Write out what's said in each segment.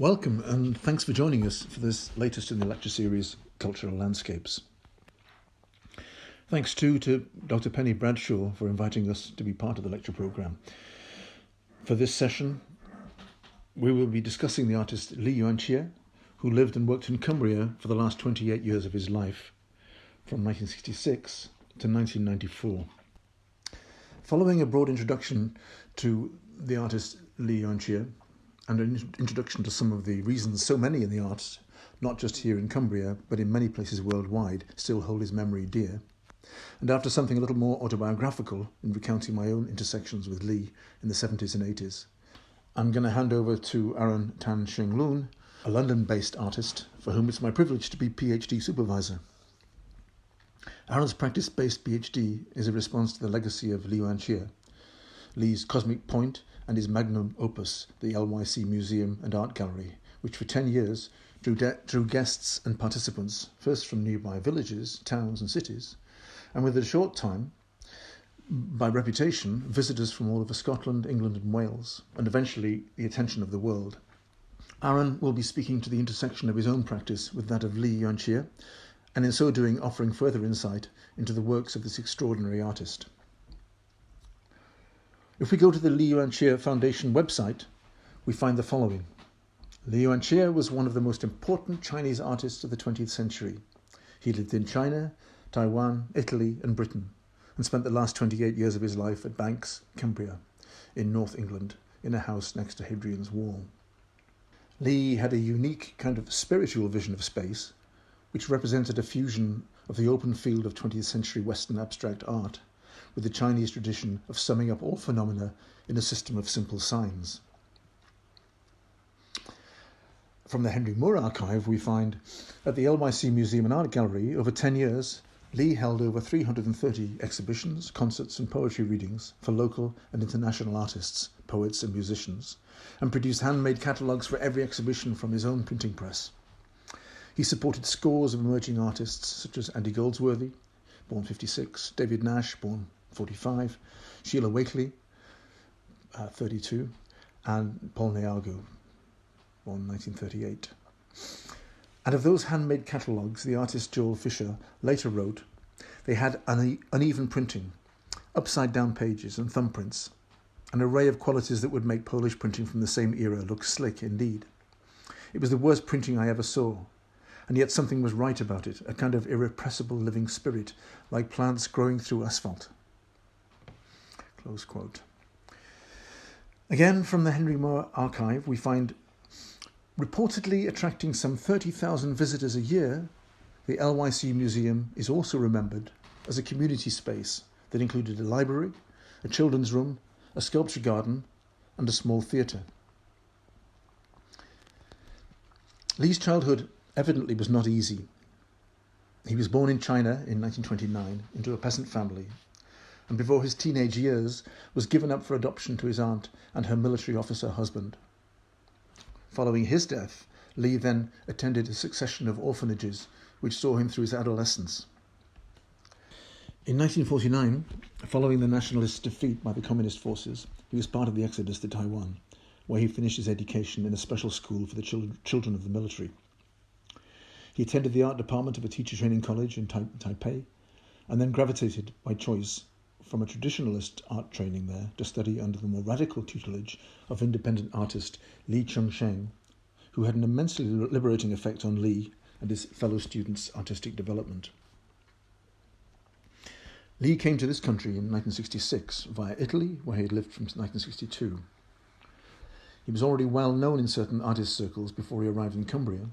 Welcome and thanks for joining us for this latest in the lecture series, Cultural Landscapes. Thanks too to Dr. Penny Bradshaw for inviting us to be part of the lecture programme. For this session, we will be discussing the artist Yuan-chia, who lived and worked in Cumbria for the last 28 years of his life, from 1966 to 1994. Following a broad introduction to the artist Yuan-chia, and an introduction to some of the reasons so many in the arts, not just here in Cumbria, but in many places worldwide, still hold his memory dear. And after something a little more autobiographical in recounting my own intersections with Li in the 70s and 80s, I'm going to hand over to Aaron Tan Sheng Loon, a London-based artist for whom it's my privilege to be PhD supervisor. Aaron's practice-based PhD is a response to the legacy of Yuan-chia, Li's cosmic point, and his magnum opus, the LYC Museum and Art Gallery, which for 10 years drew guests and participants, first from nearby villages, towns and cities, and within a short time, by reputation, visitors from all over Scotland, England and Wales, and eventually the attention of the world. Aaron will be speaking to the intersection of his own practice with that of Yuan-chia, and in so doing offering further insight into the works of this extraordinary artist. If we go to the Yuan-chia Foundation website, we find the following. Yuan-chia was one of the most important Chinese artists of the 20th century. He lived in China, Taiwan, Italy and Britain, and spent the last 28 years of his life at Banks, Cumbria, in North England, in a house next to Hadrian's Wall. Li had a unique kind of spiritual vision of space, which represented a fusion of the open field of 20th century Western abstract art with the Chinese tradition of summing up all phenomena in a system of simple signs. From the Henry Moore archive, we find at the LYC Museum and Art Gallery, over 10 years, Li held over 330 exhibitions, concerts and poetry readings for local and international artists, poets and musicians, and produced handmade catalogues for every exhibition from his own printing press. He supported scores of emerging artists such as Andy Goldsworthy, born 56, David Nash, born 45, Sheila Wakely, 32, and Paul Neago, born 1938. And of those handmade catalogues, the artist Joel Fisher later wrote, they had uneven printing, upside-down pages and thumbprints, an array of qualities that would make Polish printing from the same era look slick indeed. It was the worst printing I ever saw, and yet something was right about it, a kind of irrepressible living spirit, like plants growing through asphalt. Close quote. Again, from the Henry Moore archive, we find reportedly attracting some 30,000 visitors a year, the LYC Museum is also remembered as a community space that included a library, a children's room, a sculpture garden, and a small theatre. Li's childhood evidently was not easy. He was born in China in 1929 into a peasant family, and before his teenage years was given up for adoption to his aunt and her military officer husband. Following his death, Li then attended a succession of orphanages which saw him through his adolescence. In 1949, following the nationalist defeat by the communist forces, he was part of the exodus to Taiwan, where he finished his education in a special school for the children of the military. He attended the art department of a teacher training college in Taipei, and then gravitated by choice from a traditionalist art training there to study under the more radical tutelage of independent artist Li Chengsheng, who had an immensely liberating effect on Li and his fellow students' artistic development. Li came to this country in 1966 via Italy, where he had lived from 1962. He was already well known in certain artist circles before he arrived in Cumbria,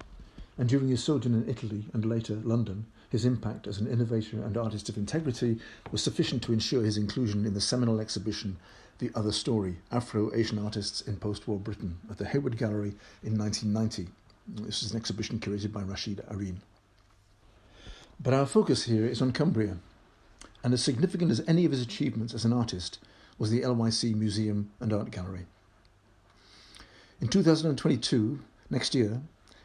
and during his sojourn in Italy and later London, his impact as an innovator and artist of integrity was sufficient to ensure his inclusion in the seminal exhibition The Other Story, Afro-Asian Artists in Post-War Britain, at the Hayward Gallery in 1990. This is an exhibition curated by Rashid Areen. But our focus here is on Cumbria, and as significant as any of his achievements as an artist was the LYC Museum and Art Gallery. In 2022, next year,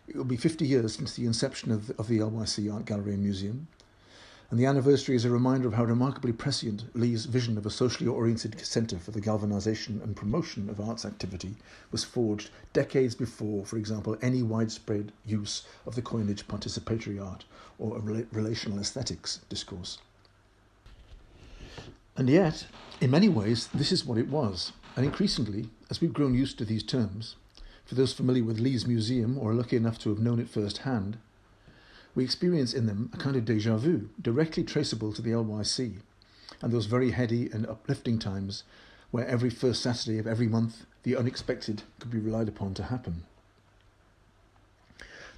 it will be 50 years since the inception of the LYC Art Gallery and Museum, and the anniversary is a reminder of how remarkably prescient Li's vision of a socially oriented centre for the galvanisation and promotion of arts activity was forged decades before, for example, any widespread use of the coinage participatory art or a relational aesthetics discourse. And yet, in many ways, this is what it was, and increasingly, as we've grown used to these terms, for those familiar with Li's museum or lucky enough to have known it firsthand, we experience in them a kind of déjà vu, directly traceable to the LYC, and those very heady and uplifting times where every first Saturday of every month the unexpected could be relied upon to happen.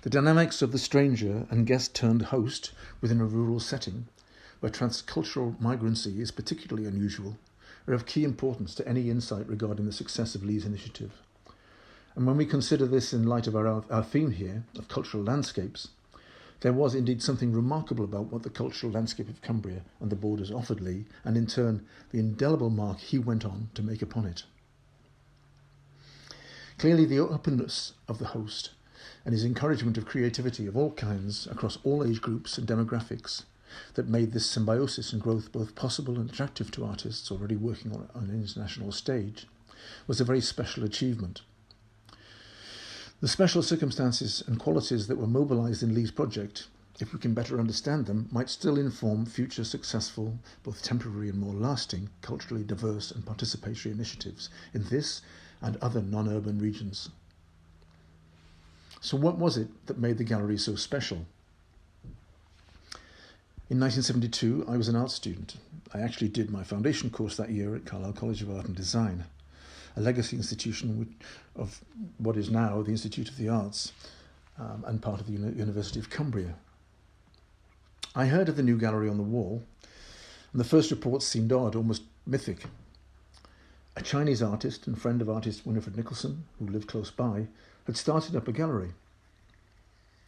The dynamics of the stranger and guest-turned-host within a rural setting, where transcultural migrancy is particularly unusual, are of key importance to any insight regarding the success of Li's initiative. And when we consider this in light of our theme here, of cultural landscapes, there was indeed something remarkable about what the cultural landscape of Cumbria and the borders offered Li, and in turn the indelible mark he went on to make upon it. Clearly the openness of the host and his encouragement of creativity of all kinds across all age groups and demographics that made this symbiosis and growth both possible and attractive to artists already working on an international stage was a very special achievement. The special circumstances and qualities that were mobilised in Li's project, if we can better understand them, might still inform future successful, both temporary and more lasting, culturally diverse and participatory initiatives in this and other non-urban regions. So what was it that made the gallery so special? In 1972, I was an art student. I actually did my foundation course that year at Carlisle College of Art and Design, a legacy institution of what is now the Institute of the Arts and part of the University of Cumbria. I heard of the new gallery on the wall, and the first reports seemed odd, almost mythic. A Chinese artist and friend of artist Winifred Nicholson, who lived close by, had started up a gallery.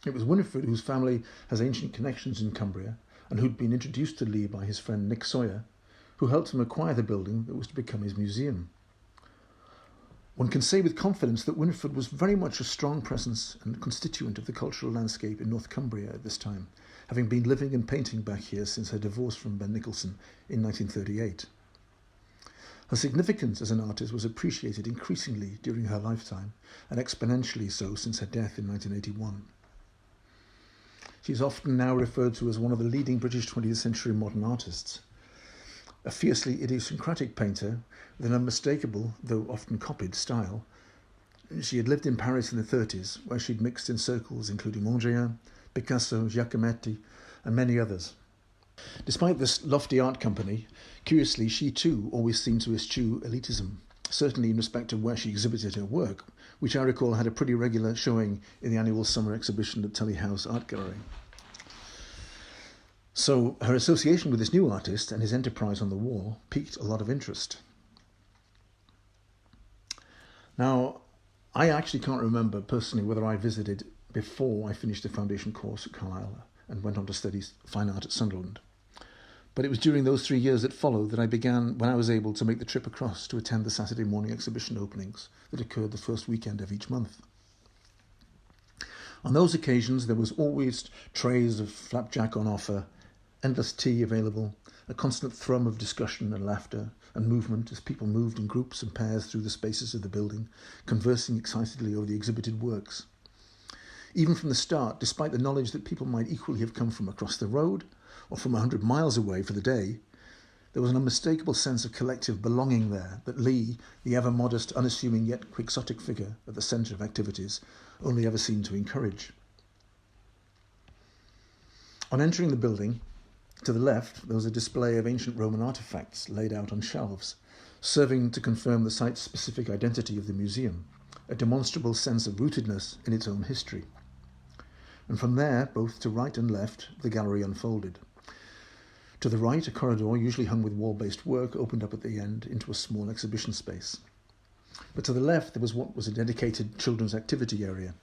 It was Winifred, whose family has ancient connections in Cumbria, and who'd been introduced to Li by his friend Nick Sawyer, who helped him acquire the building that was to become his museum. One can say with confidence that Winifred was very much a strong presence and constituent of the cultural landscape in North Cumbria at this time, having been living and painting back here since her divorce from Ben Nicholson in 1938. Her significance as an artist was appreciated increasingly during her lifetime, and exponentially so since her death in 1981. She is often now referred to as one of the leading British 20th century modern artists. A fiercely idiosyncratic painter with an unmistakable, though often copied, style. She had lived in Paris in the 30s, where she'd mixed in circles including Mondrian, Picasso, Giacometti, and many others. Despite this lofty art company, curiously she too always seemed to eschew elitism, certainly in respect of where she exhibited her work, which I recall had a pretty regular showing in the annual summer exhibition at Tully House Art Gallery. So her association with this new artist and his enterprise on the wall piqued a lot of interest. Now, I actually can't remember personally whether I visited before I finished the foundation course at Carlisle and went on to study fine art at Sunderland. But it was during those 3 years that followed that I began, when I was able, to make the trip across to attend the Saturday morning exhibition openings that occurred the first weekend of each month. On those occasions, there was always trays of flapjack on offer, endless tea available, a constant thrum of discussion and laughter and movement as people moved in groups and pairs through the spaces of the building, conversing excitedly over the exhibited works. Even from the start, despite the knowledge that people might equally have come from across the road or from 100 miles away for the day, there was an unmistakable sense of collective belonging there that Li, the ever-modest, unassuming yet quixotic figure at the centre of activities, only ever seemed to encourage. On entering the building, to the left, there was a display of ancient Roman artefacts laid out on shelves, serving to confirm the site's specific identity of the museum, a demonstrable sense of rootedness in its own history. And from there, both to right and left, the gallery unfolded. To the right, a corridor, usually hung with wall-based work, opened up at the end into a small exhibition space. But to the left, there was what was a dedicated children's activity area,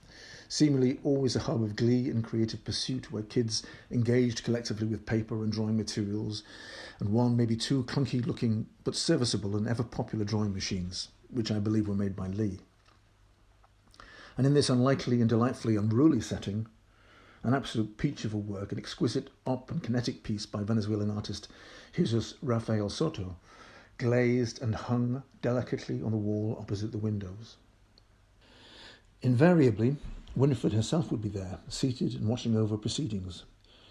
seemingly always a hub of glee and creative pursuit where kids engaged collectively with paper and drawing materials and one, maybe two clunky-looking but serviceable and ever-popular drawing machines, which I believe were made by Li. And in this unlikely and delightfully unruly setting, an absolute peach of a work, an exquisite op and kinetic piece by Venezuelan artist Jesus Rafael Soto, glazed and hung delicately on the wall opposite the windows. Invariably, Winifred herself would be there, seated and watching over proceedings,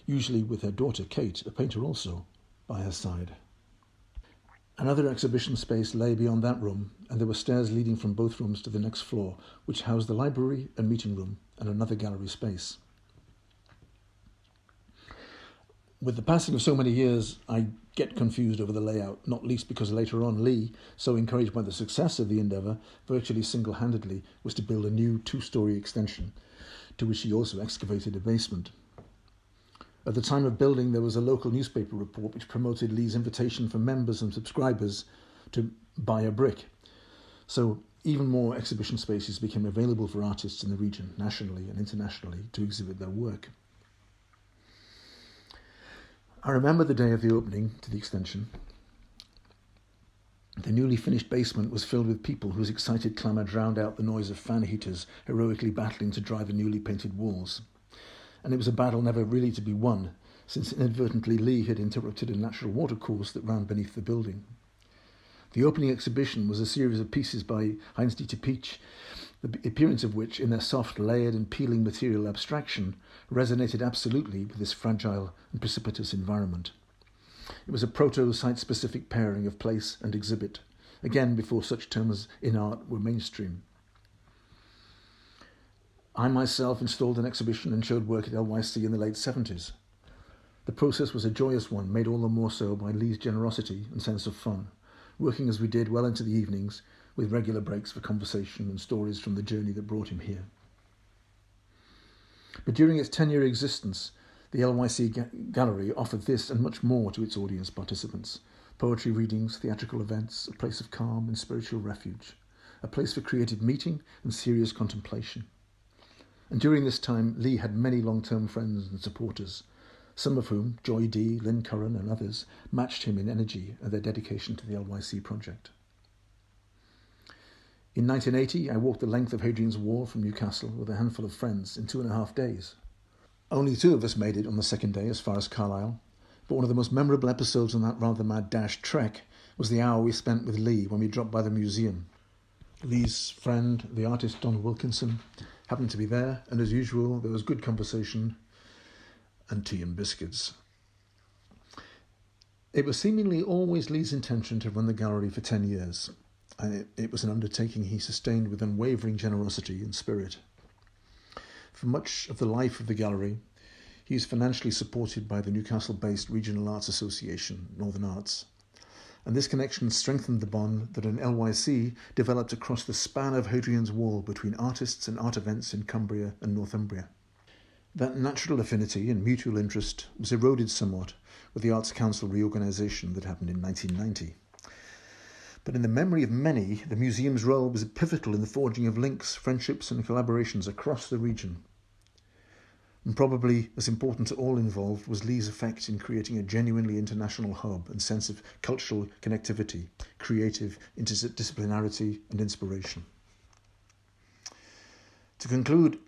usually with her daughter Kate, a painter also, by her side. Another exhibition space lay beyond that room, and there were stairs leading from both rooms to the next floor, which housed the library and meeting room and another gallery space. With the passing of so many years, I get confused over the layout, not least because later on Lee, so encouraged by the success of the endeavour, virtually single-handedly was to build a new 2-storey extension, to which he also excavated a basement. At the time of building, there was a local newspaper report which promoted Lee's invitation for members and subscribers to buy a brick. So even more exhibition spaces became available for artists in the region, nationally and internationally, to exhibit their work. I remember the day of the opening to the extension. The newly finished basement was filled with people whose excited clamour drowned out the noise of fan heaters heroically battling to dry the newly painted walls. And it was a battle never really to be won, since inadvertently Lee had interrupted a natural watercourse that ran beneath the building. The opening exhibition was a series of pieces by Heinz-Dieter Piech, the appearance of which, in their soft, layered and peeling material abstraction, resonated absolutely with this fragile and precipitous environment. It was a proto-site-specific pairing of place and exhibit, again before such terms in art were mainstream. I myself installed an exhibition and showed work at LYC in the late 70s. The process was a joyous one, made all the more so by Lee's generosity and sense of fun, working as we did well into the evenings, with regular breaks for conversation and stories from the journey that brought him here. But during its 10-year existence, the LYC Gallery offered this and much more to its audience participants: poetry readings, theatrical events, a place of calm and spiritual refuge, a place for creative meeting and serious contemplation. And during this time, Lee had many long-term friends and supporters, some of whom, Joy D, Lynn Curran and others, matched him in energy and their dedication to the LYC project. In 1980, I walked the length of Hadrian's Wall from Newcastle with a handful of friends in 2.5 days. Only 2 of us made it on the second day as far as Carlisle, but one of the most memorable episodes on that rather mad dash trek was the hour we spent with Lee when we dropped by the museum. Lee's friend, the artist Don Wilkinson, happened to be there, and as usual, there was good conversation and tea and biscuits. It was seemingly always Lee's intention to run the gallery for 10 years. It was an undertaking he sustained with unwavering generosity and spirit. For much of the life of the gallery, he is financially supported by the Newcastle-based Regional Arts Association, Northern Arts, and this connection strengthened the bond that an LYC developed across the span of Hadrian's Wall between artists and art events in Cumbria and Northumbria. That natural affinity and mutual interest was eroded somewhat with the Arts Council reorganisation that happened in 1990. But in the memory of many, the museum's role was pivotal in the forging of links, friendships and collaborations across the region. And probably as important to all involved was Lee's effect in creating a genuinely international hub and sense of cultural connectivity, creative interdisciplinarity and inspiration. To conclude,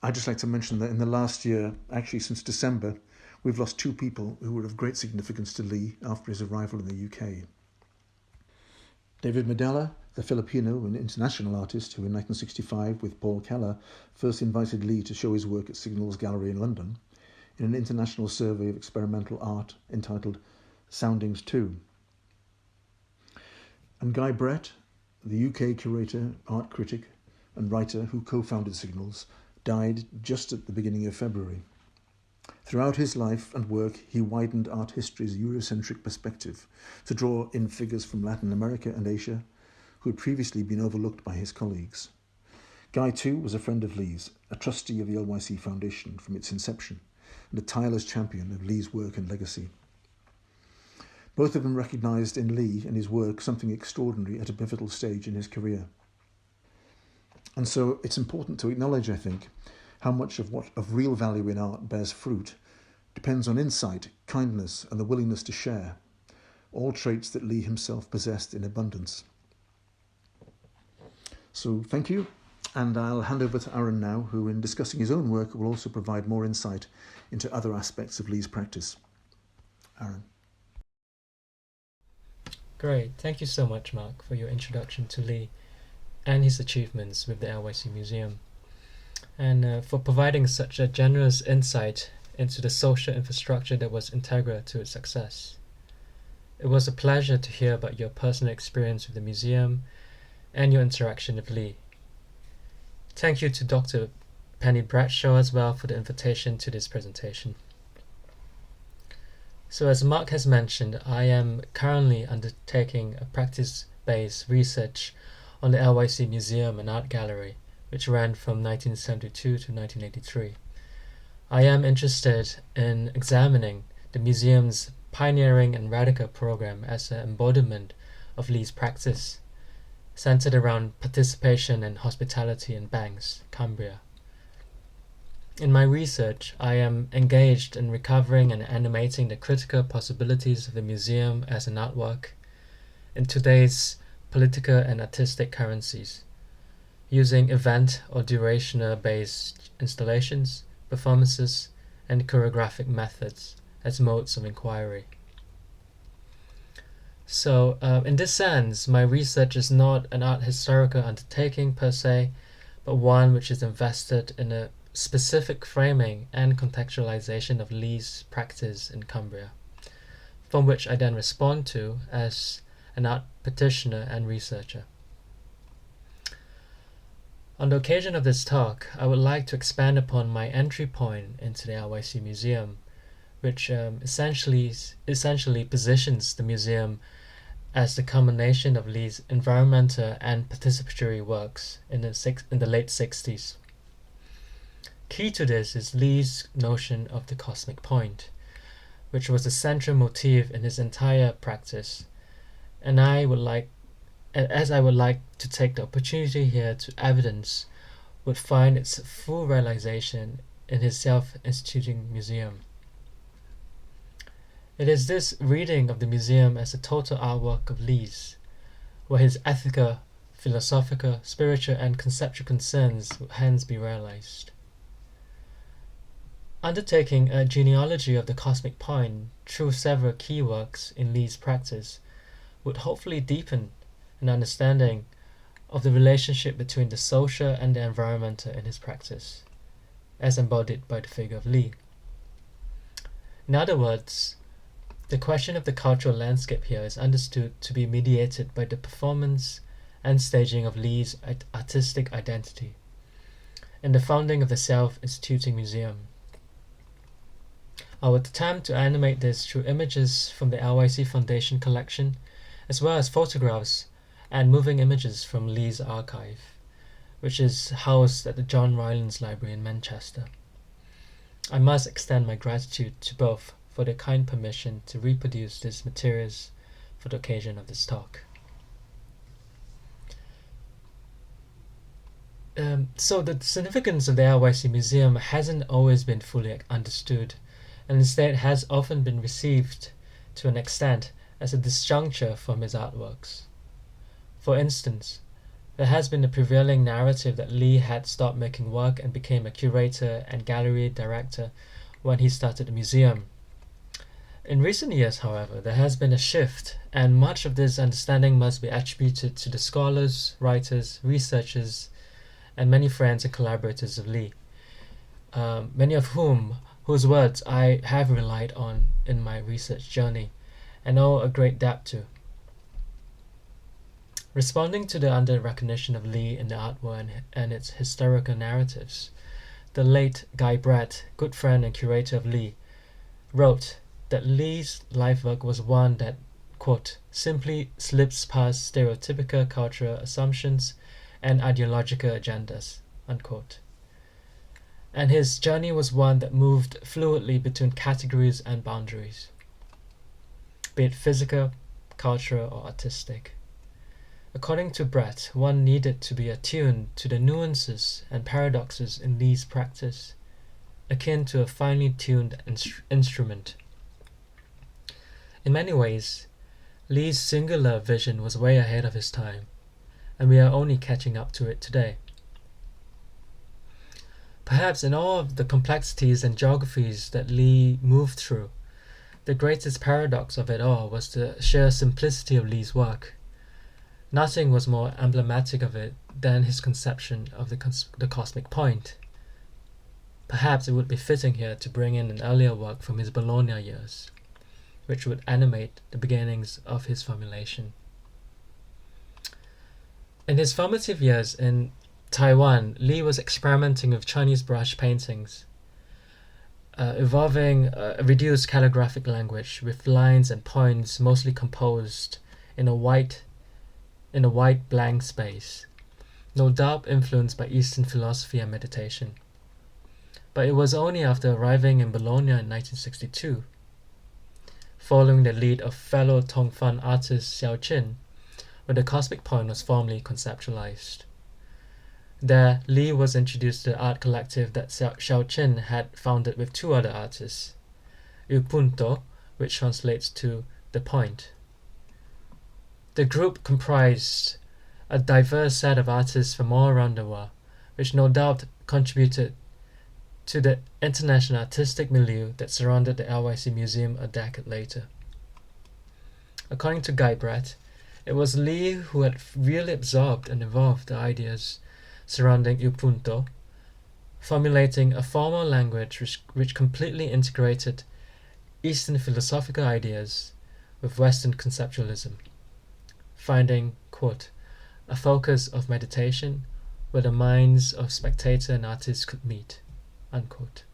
I'd just like to mention that in the last year, actually since December, we've lost 2 people who were of great significance to Lee after his arrival in the UK. David Medella, the Filipino and international artist who in 1965 with Paul Keller first invited Lee to show his work at Signals Gallery in London in an international survey of experimental art entitled Soundings 2. And Guy Brett, the UK curator, art critic and writer who co-founded Signals, died just at the beginning of February. Throughout his life and work, he widened art history's Eurocentric perspective to draw in figures from Latin America and Asia who had previously been overlooked by his colleagues. Guy, too, was a friend of Lee's, a trustee of the LYC Foundation from its inception, and a tireless champion of Lee's work and legacy. Both of them recognised in Lee and his work something extraordinary at a pivotal stage in his career. And so it's important to acknowledge, I think, how much of what of real value in art bears fruit depends on insight, kindness, and the willingness to share, all traits that Lee himself possessed in abundance. So thank you, And I'll hand over to Aaron now, who in discussing his own work will also provide more insight into other aspects of Lee's practice. Aaron. Great, thank you so much, Mark, for your introduction to Lee and his achievements with the LYC Museum, and for providing such a generous insight into the social infrastructure that was integral to its success. It was a pleasure to hear about your personal experience with the museum and your interaction with Lee. Thank you to Dr. Penny Bradshaw as well for the invitation to this presentation. So as Mark has mentioned, I am currently undertaking a practice-based research on the LYC Museum and Art Gallery, which ran from 1972 to 1983. I am interested in examining the museum's pioneering and radical program as an embodiment of Lee's practice, centered around participation and hospitality in Banks, Cumbria. In my research, I am engaged in recovering and animating the critical possibilities of the museum as an artwork in today's political and artistic currencies, using event or durational-based installations, performances, and choreographic methods as modes of inquiry. So, in this sense, my research is not an art historical undertaking per se, but one which is invested in a specific framing and contextualization of Lee's practice in Cumbria, from which I then respond to as an art practitioner and researcher. On the occasion of this talk, I would like to expand upon my entry point into the LYC Museum, which essentially positions the museum as the culmination of Lee's environmental and participatory works in the late 60s. Key to this is Lee's notion of the cosmic point, which was the central motif in his entire practice, and I would like to take the opportunity here to evidence would find its full realization in his self-instituting museum. It is this reading of the museum as a total artwork of Lee's, where his ethical, philosophical, spiritual, and conceptual concerns would hence be realized. Undertaking a genealogy of the cosmic point through several key works in Lee's practice would hopefully deepen an understanding of the relationship between the social and the environmental in his practice, as embodied by the figure of Lee. In other words, the question of the cultural landscape here is understood to be mediated by the performance and staging of Lee's artistic identity and the founding of the self-instituting museum. I would attempt to animate this through images from the LYC Foundation collection, as well as photographs and moving images from Lee's archive, which is housed at the John Rylands Library in Manchester. I must extend my gratitude to both for their kind permission to reproduce these materials for the occasion of this talk. So the significance of the LYC Museum hasn't always been fully understood, and instead has often been received to an extent as a disjuncture from his artworks. For instance, there has been a prevailing narrative that Lee had stopped making work and became a curator and gallery director when he started the museum. In recent years, however, there has been a shift, and much of this understanding must be attributed to the scholars, writers, researchers, and many friends and collaborators of Lee, many of whose words I have relied on in my research journey, and owe a great debt to. Responding to the under-recognition of Lee in the artwork and its historical narratives, the late Guy Brett, good friend and curator of Lee, wrote that Lee's life work was one that, quote, simply slips past stereotypical cultural assumptions and ideological agendas, unquote. And his journey was one that moved fluidly between categories and boundaries, be it physical, cultural, or artistic. According to Brett, one needed to be attuned to the nuances and paradoxes in Lee's practice, akin to a finely tuned instrument. In many ways, Lee's singular vision was way ahead of his time, and we are only catching up to it today. Perhaps in all of the complexities and geographies that Li moved through, the greatest paradox of it all was the sheer simplicity of Li's work. Nothing was more emblematic of it than his conception of the cosmic point. Perhaps it would be fitting here to bring in an earlier work from his Bologna years, which would animate the beginnings of his formulation. In his formative years in Taiwan, Li was experimenting with Chinese brush paintings, evolving a reduced calligraphic language with lines and points mostly composed in a white blank space, no doubt influenced by Eastern philosophy and meditation. But it was only after arriving in Bologna in 1962, following the lead of fellow Tongfan artist Xiao Qin, where the cosmic point was formally conceptualized. There, Li was introduced to the art collective that Xiao Qin had founded with two other artists, Il Punto, which translates to the point. The group comprised a diverse set of artists from all around the world, which no doubt contributed to the international artistic milieu that surrounded the LYC Museum a decade later. According to Guy Brett, it was Li who had really absorbed and evolved the ideas surrounding Il Punto, formulating a formal language which completely integrated Eastern philosophical ideas with Western conceptualism, finding, quote, a focus of meditation where the minds of spectator and artist could meet, unquote.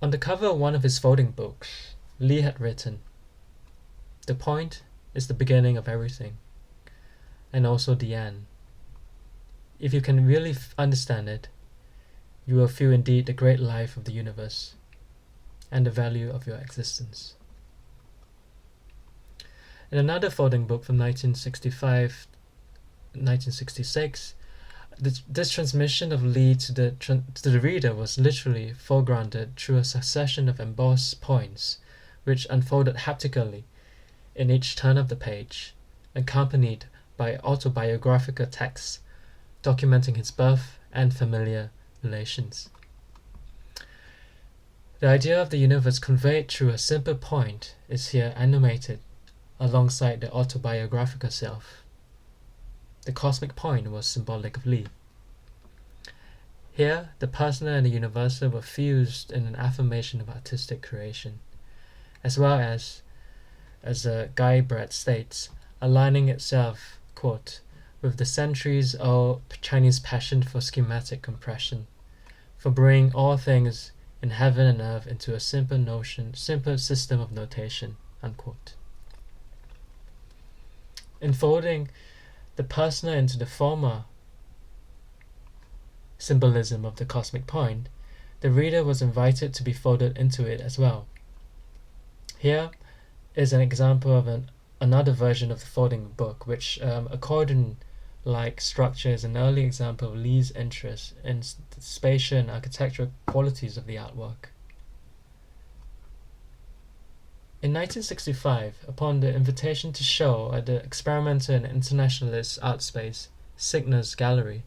On the cover of one of his folding books, Li had written, "The point is the beginning of everything, and also the end. If you can really understand it, you will feel indeed the great life of the universe and the value of your existence." In another folding book from 1965-1966, this transmission of Li to the reader was literally foregrounded through a succession of embossed points, which unfolded haptically in each turn of the page, accompanied by autobiographical texts documenting his birth and familiar relations. The idea of the universe conveyed through a simple point is here animated alongside the autobiographical self. The cosmic point was symbolic of Li. Here, the personal and the universal were fused in an affirmation of artistic creation, as well as Guy Brett states, aligning itself, quote, with the centuries-old Chinese passion for schematic compression, for bringing all things in heaven and earth into a simple system of notation, unquote. In folding the personal into the former symbolism of the cosmic point, the reader was invited to be folded into it as well. Here is an example of another version of the folding book, which accordion-like structure is an early example of Li's interest in the spatial and architectural qualities of the artwork. In 1965, upon the invitation to show at the experimental and internationalist art space, Signa's Gallery,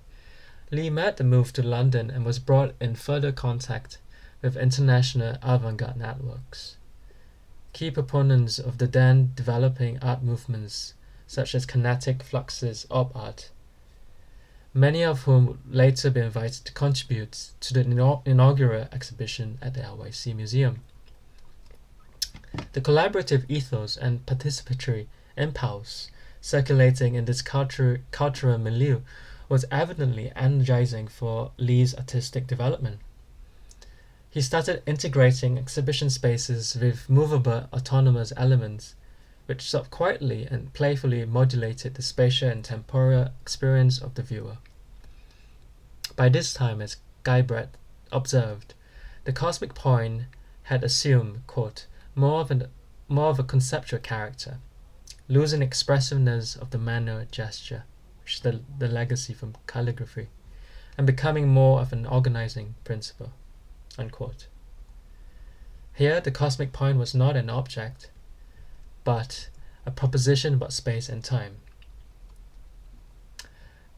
Li made the move to London and was brought in further contact with international avant-garde networks. Key proponents of the then developing art movements, such as kinetic fluxes op art, many of whom would later be invited to contribute to the inaugural exhibition at the LYC Museum. The collaborative ethos and participatory impulse circulating in this cultural milieu was evidently energizing for Li's artistic development. He started integrating exhibition spaces with movable autonomous elements, which sort of quietly and playfully modulated the spatial and temporal experience of the viewer. By this time, as Guy Brett observed, the cosmic point had assumed, quote, more of a conceptual character, losing expressiveness of the manual gesture, which is the legacy from calligraphy, and becoming more of an organizing principle, unquote. Here, the cosmic point was not an object, but a proposition about space and time.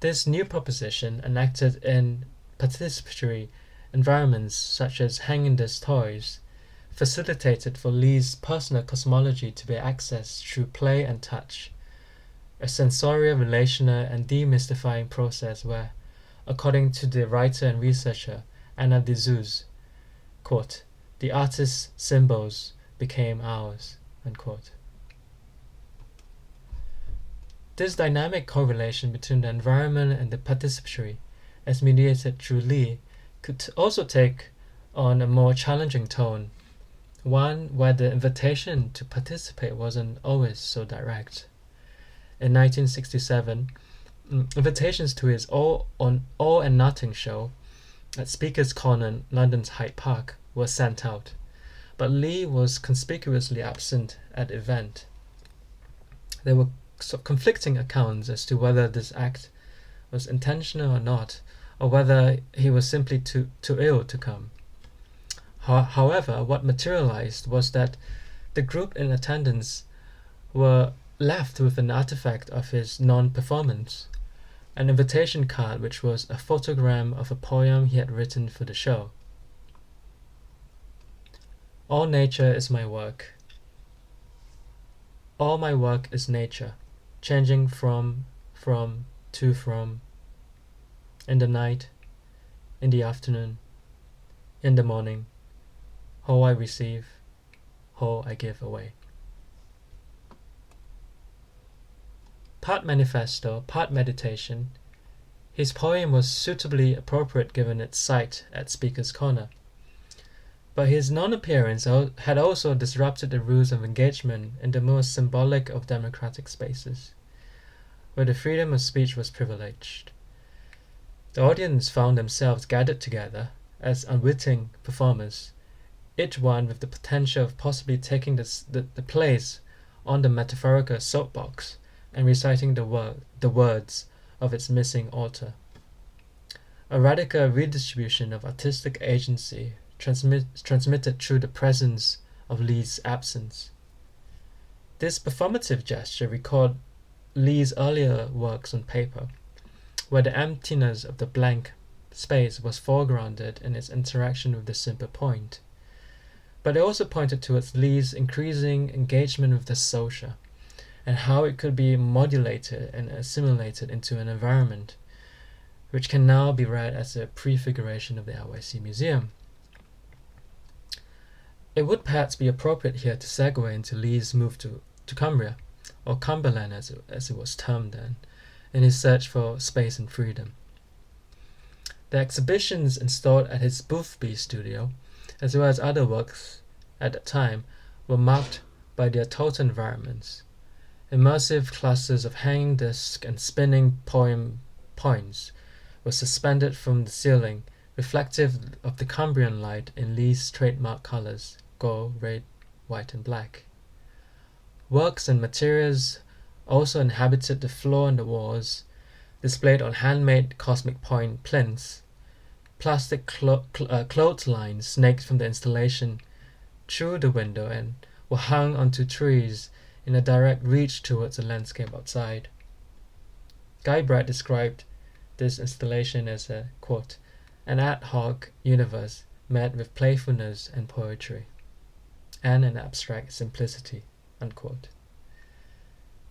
This new proposition, enacted in participatory environments such as hanging-desk toys facilitated for Lee's personal cosmology to be accessed through play and touch, a sensorial, relational, and demystifying process where, according to the writer and researcher Anna de Zeus, quote, "the artist's symbols became ours," unquote. This dynamic correlation between the environment and the participatory, as mediated through Lee, could also take on a more challenging tone, one where the invitation to participate wasn't always so direct. In 1967, invitations to his All and Nothing show at Speaker's Corner in London's Hyde Park were sent out, but Lee was conspicuously absent at the event. There were conflicting accounts as to whether this act was intentional or not, or whether he was simply too ill to come. However, what materialized was that the group in attendance were left with an artifact of his non-performance, an invitation card which was a photogram of a poem he had written for the show. "All nature is my work. All my work is nature, changing from, to from, in the night, in the afternoon, in the morning, whole I receive, whole I give away." Part manifesto, part meditation, his poem was suitably appropriate given its site at Speaker's Corner. But his non-appearance had also disrupted the rules of engagement in the most symbolic of democratic spaces, where the freedom of speech was privileged. The audience found themselves gathered together as unwitting performers, each one with the potential of possibly taking the place on the metaphorical soapbox and reciting the words of its missing author. A radical redistribution of artistic agency transmitted through the presence of Lee's absence. This performative gesture recalled Lee's earlier works on paper, where the emptiness of the blank space was foregrounded in its interaction with the simple point. But it also pointed towards Lee's increasing engagement with the social, and how it could be modulated and assimilated into an environment, which can now be read as a prefiguration of the LYC Museum. It would perhaps be appropriate here to segue into Lee's move to Cumbria, or Cumberland as it was termed then, in his search for space and freedom. The exhibitions installed at his Boothby studio, as well as other works at that time, were marked by their total environments. Immersive clusters of hanging discs and spinning poem points were suspended from the ceiling, reflective of the Cumbrian light in Lee's trademark colors, gold, red, white, and black. Works and materials also inhabited the floor and the walls, displayed on handmade cosmic point plinths. Plastic clotheslines snaked from the installation through the window and were hung onto trees in a direct reach towards the landscape outside. Guy Brett described this installation as a, quote, "an ad hoc universe met with playfulness and poetry, and an abstract simplicity," unquote.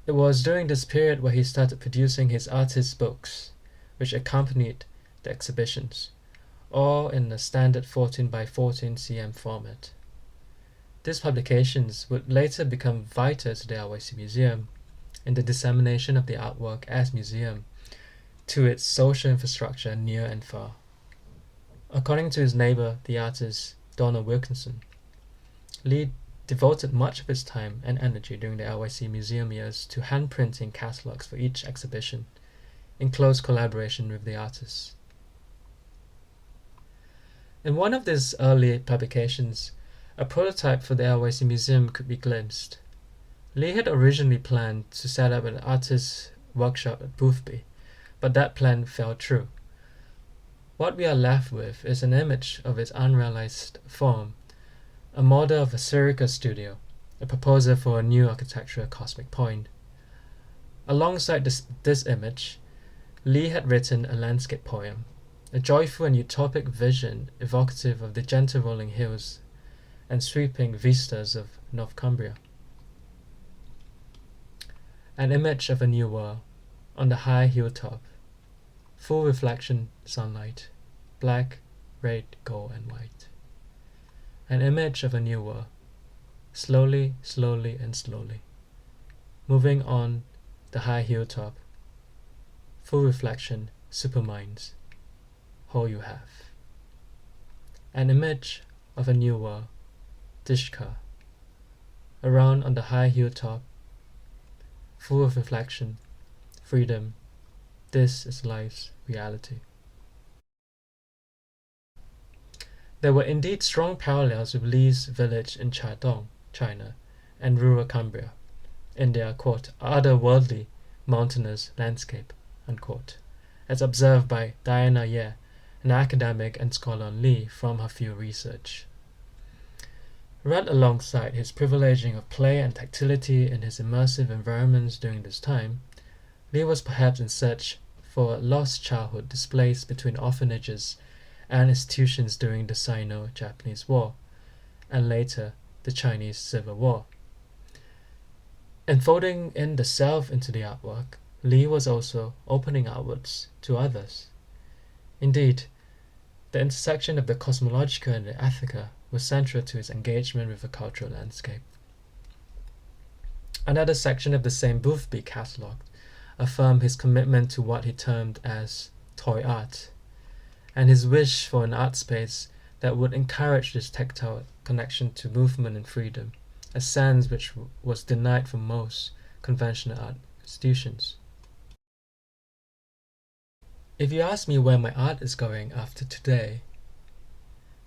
It was during this period where he started producing his artist books, which accompanied the exhibitions, all in the standard 14 by 14 cm format. These publications would later become vital to the LYC Museum in the dissemination of the artwork as museum to its social infrastructure near and far. According to his neighbor, the artist Donald Wilkinson, Lee devoted much of his time and energy during the LYC Museum years to handprinting catalogs for each exhibition, in close collaboration with the artists. In one of these early publications, a prototype for the LYC Museum could be glimpsed. Lee had originally planned to set up an artist's workshop at Boothby, but that plan fell through. What we are left with is an image of its unrealized form, a model of a spherical studio, a proposal for a new architectural cosmic point. Alongside this image, Lee had written a landscape poem, a joyful and utopic vision evocative of the gentle rolling hills and sweeping vistas of North Cumbria. An image of a new world on the high hilltop, full reflection sunlight, black, red, gold, and white. An image of a new world, slowly, slowly, and slowly, moving on the high hilltop, full reflection, superminds, all you have. An image of a new world, Dishka, around on the high hilltop, full of reflection, freedom. This is life's reality. There were indeed strong parallels with Li's village in Chadong, China, and rural Cumbria, in their, quote, otherworldly, mountainous landscape, unquote, as observed by Diana Ye, an academic and scholar on Li from her field research. Read alongside his privileging of play and tactility in his immersive environments during this time, Li was perhaps in search for a lost childhood displaced between orphanages and institutions during the Sino-Japanese War, and later the Chinese Civil War. Enfolding in the self into the artwork, Li was also opening outwards to others. Indeed, the intersection of the cosmological and the ethical was central to his engagement with the cultural landscape. Another section of the same Boothby catalogue affirmed his commitment to what he termed as toy art, and his wish for an art space that would encourage this tactile connection to movement and freedom, a sense which was denied from most conventional art institutions. If you ask me where my art is going after today,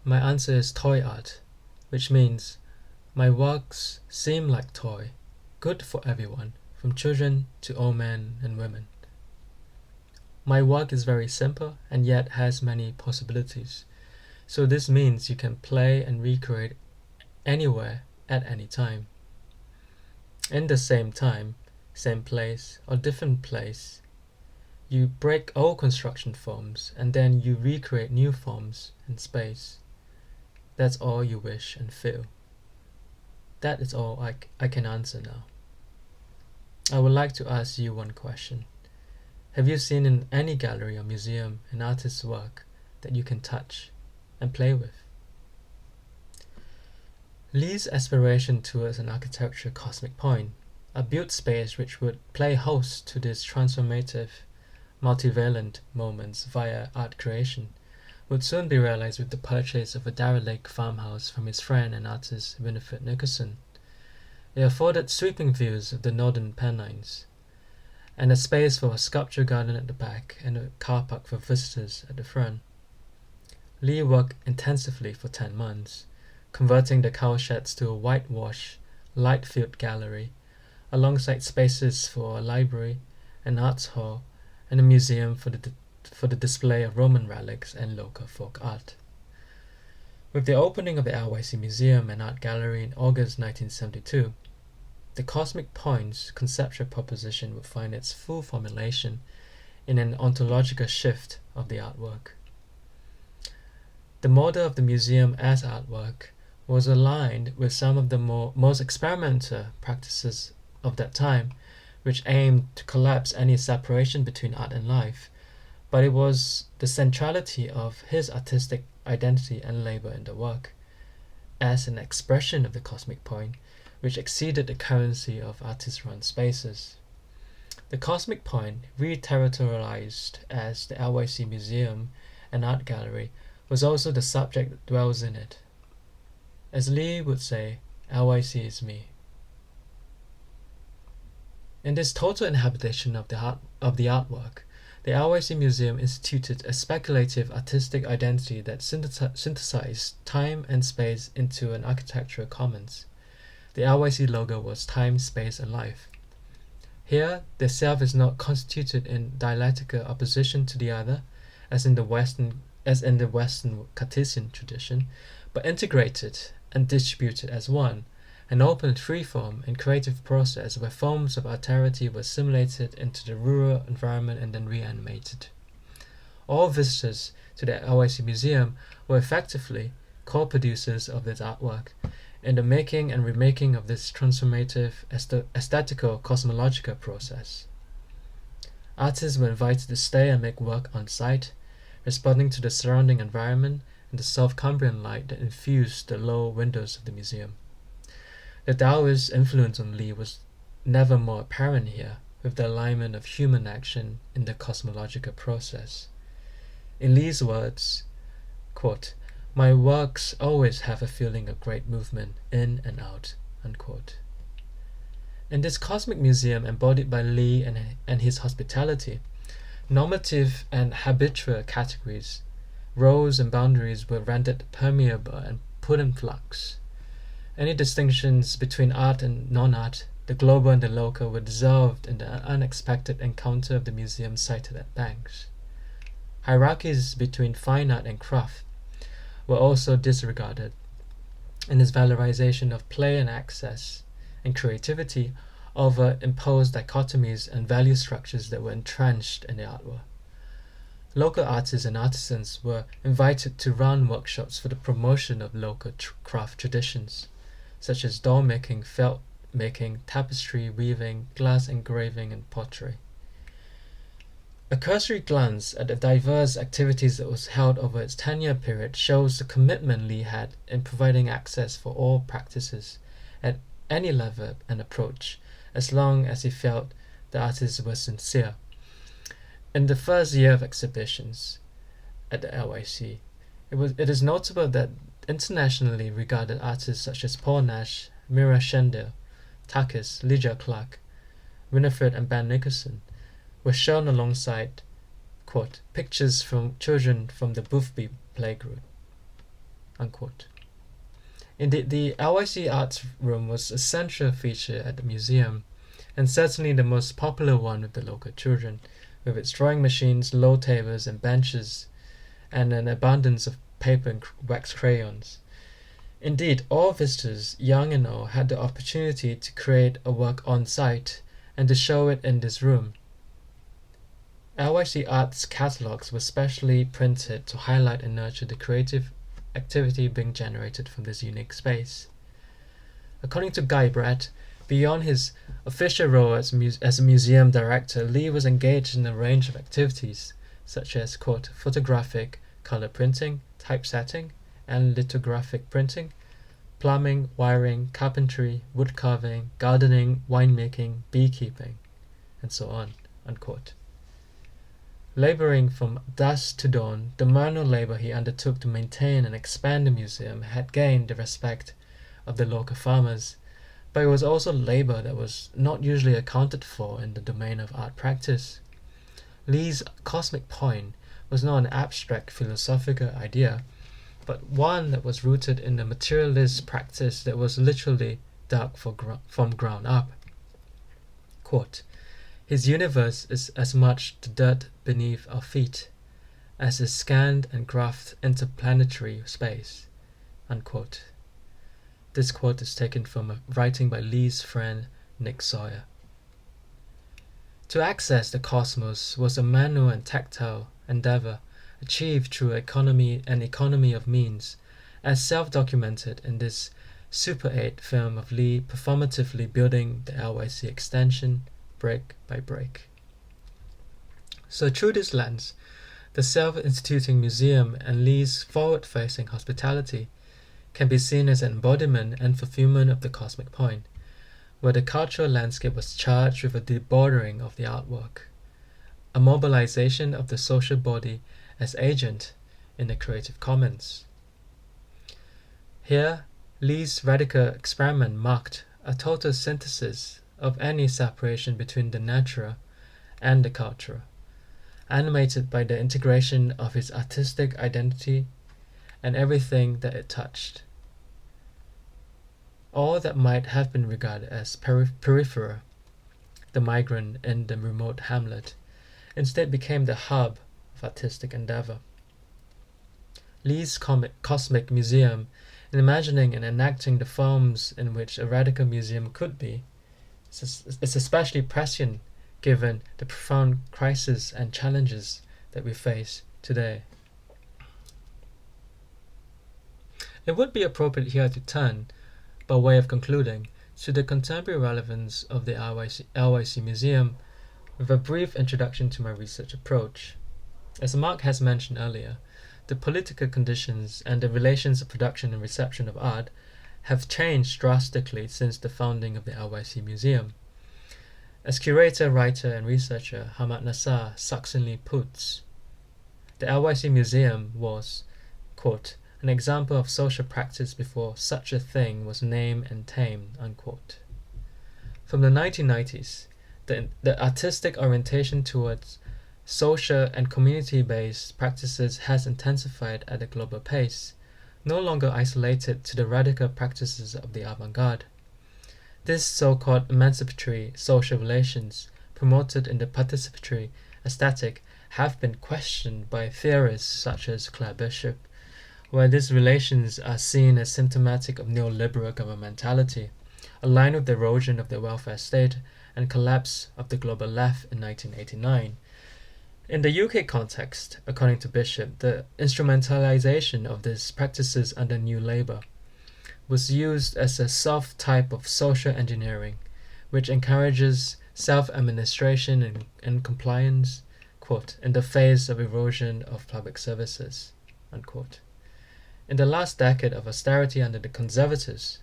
my answer is toy art, which means my works seem like toy, good for everyone, from children to old men and women. My work is very simple and yet has many possibilities, so this means you can play and recreate anywhere at any time. In the same time, same place, or different place, you break old construction forms and then you recreate new forms in space. That's all you wish and feel. That is all I can answer now. I would like to ask you one question. Have you seen in any gallery or museum an artist's work that you can touch and play with? Li's aspiration towards an architectural cosmic point, a built space which would play host to these transformative, multivalent moments via art creation, would soon be realized with the purchase of a derelict farmhouse from his friend and artist Winifred Nicholson. It afforded sweeping views of the northern Pennines, and a space for a sculpture garden at the back and a car park for visitors at the front. Li worked intensively for 10 months, converting the cowsheds to a whitewash, light-filled gallery, alongside spaces for a library, an arts hall, and a museum for the display of Roman relics and local folk art. With the opening of the LYC Museum and Art Gallery in August 1972, the Cosmic Point's conceptual proposition would find its full formulation in an ontological shift of the artwork. The model of the museum as artwork was aligned with some of the most experimental practices of that time, which aimed to collapse any separation between art and life, but it was the centrality of his artistic identity and labor in the work, as an expression of the cosmic point, which exceeded the currency of artist-run spaces. The cosmic point, re-territorialized as the LYC Museum and Art Gallery, was also the subject that dwells in it. As Li would say, LYC is me. In this total inhabitation of the artwork, the LYC Museum instituted a speculative artistic identity that synthesized time and space into an architectural commons. The LYC logo was time, space, and life. Here, the self is not constituted in dialectical opposition to the other, as in the Western Cartesian tradition, but integrated and distributed as one, an open free-form and creative process where forms of alterity were assimilated into the rural environment and then reanimated. All visitors to the LYC Museum were effectively co-producers of this artwork in the making and remaking of this transformative aesthetical cosmological process. Artists were invited to stay and make work on site, responding to the surrounding environment and the soft Cumbrian light that infused the low windows of the museum. The Taoist influence on Lee was never more apparent here, with the alignment of human action in the cosmological process. In Lee's words, quote, "My works always have a feeling of great movement in and out," unquote. In this cosmic museum embodied by Lee and his hospitality, normative and habitual categories, roles and boundaries were rendered permeable and put in flux. Any distinctions between art and non-art, the global and the local, were dissolved in the unexpected encounter of the museum sited at Banks. Hierarchies between fine art and craft were also disregarded in its valorization of play and access and creativity over imposed dichotomies and value structures that were entrenched in the artwork. Local artists and artisans were invited to run workshops for the promotion of local craft traditions, such as doll making, felt making, tapestry weaving, glass engraving, and pottery. A cursory glance at the diverse activities that was held over its 10-year period shows the commitment Lee had in providing access for all practices at any level and approach, as long as he felt the artists were sincere. In the first year of exhibitions at the LYC, it is notable that internationally regarded artists such as Paul Nash, Mira Schendel, Takis, Lydia Clark, Winifred, and Ben Nicholson were shown alongside, quote, "pictures from children from the Boothby Playgroup," unquote. Indeed, the LYC Arts Room was a central feature at the museum, and certainly the most popular one with the local children, with its drawing machines, low tables and benches, and an abundance of paper and wax crayons. Indeed, all visitors, young and old, had the opportunity to create a work on site and to show it in this room. LYC Arts catalogues were specially printed to highlight and nurture the creative activity being generated from this unique space. According to Guy Brett, beyond his official role as a museum director, Lee was engaged in a range of activities such as, quote, photographic color printing, typesetting, and lithographic printing, plumbing, wiring, carpentry, wood carving, gardening, winemaking, beekeeping, and so on, unquote. Laboring from dusk to dawn, the manual labor he undertook to maintain and expand the museum had gained the respect of the local farmers, but it was also labor that was not usually accounted for in the domain of art practice. Lee's cosmic point was not an abstract philosophical idea, but one that was rooted in a materialist practice that was literally dug from ground up. Quote, "His universe is as much the dirt beneath our feet as is scanned and graphed interplanetary space," unquote. This quote is taken from a writing by Lee's friend Nick Sawyer. To access the cosmos was a manual and tactile endeavor achieved through economy of means, as self-documented in this Super 8 film of Lee performatively building the LYC extension brick by brick. So through this lens, the self-instituting museum and Lee's forward-facing hospitality can be seen as an embodiment and fulfillment of the cosmic point, where the cultural landscape was charged with a debordering of the artwork, a mobilization of the social body as agent in the Creative Commons. Here, Lee's radical experiment marked a total synthesis of any separation between the natural and the cultural, animated by the integration of his artistic identity and everything that it touched. All that might have been regarded as peripheral, the migrant in the remote hamlet, instead became the hub of artistic endeavor. Lee's cosmic museum, in imagining and enacting the forms in which a radical museum could be, is especially prescient given the profound crises and challenges that we face today. It would be appropriate here to turn, by way of concluding, to the contemporary relevance of the LYC Museum with a brief introduction to my research approach. As Mark has mentioned earlier, the political conditions and the relations of production and reception of art have changed drastically since the founding of the LYC Museum. As curator, writer, and researcher Hamad Nassar succinctly puts, the LYC Museum was, quote, an example of social practice before such a thing was named and tamed, unquote. From the 1990s, the artistic orientation towards social and community-based practices has intensified at a global pace, no longer isolated to the radical practices of the avant-garde. This so-called emancipatory social relations promoted in the participatory aesthetic have been questioned by theorists such as Claire Bishop, where these relations are seen as symptomatic of neoliberal governmentality, aligned with the erosion of the welfare state and collapse of the global left in 1989. In the UK context, according to Bishop, the instrumentalization of these practices under New Labour was used as a soft type of social engineering, which encourages self-administration and compliance, quote, in the face of erosion of public services, unquote. In the last decade of austerity under the Conservatives,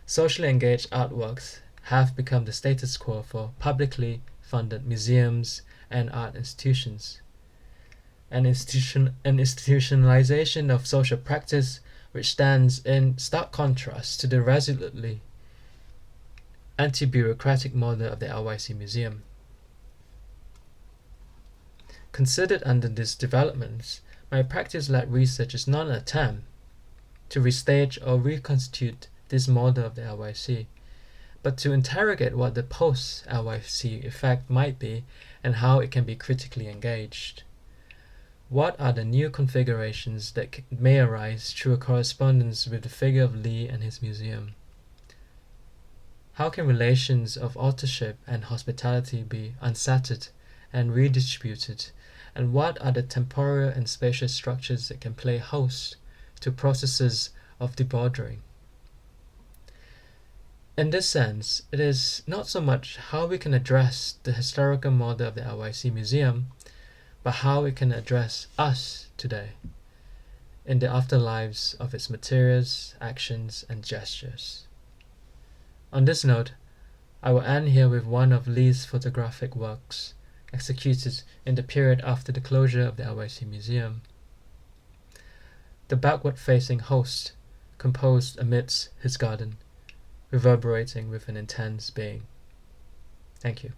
socially engaged artworks have become the status quo for publicly funded museums and art institutions. An institutionalization of social practice which stands in stark contrast to the resolutely anti-bureaucratic model of the LYC Museum. Considered under these developments, my practice-led research is not an attempt to restage or reconstitute this model of the LYC, but to interrogate what the post-LYC effect might be and how it can be critically engaged. What are the new configurations that may arise through a correspondence with the figure of Lee and his museum? How can relations of authorship and hospitality be unsettled and redistributed, and what are the temporal and spatial structures that can play host to processes of debauchery? In this sense, it is not so much how we can address the historical model of the LYC Museum, but how it can address us today in the afterlives of its materials, actions, and gestures. On this note, I will end here with one of Lee's photographic works executed in the period after the closure of the LYC Museum. The backward-facing host composed amidst his garden, reverberating with an intense being. Thank you.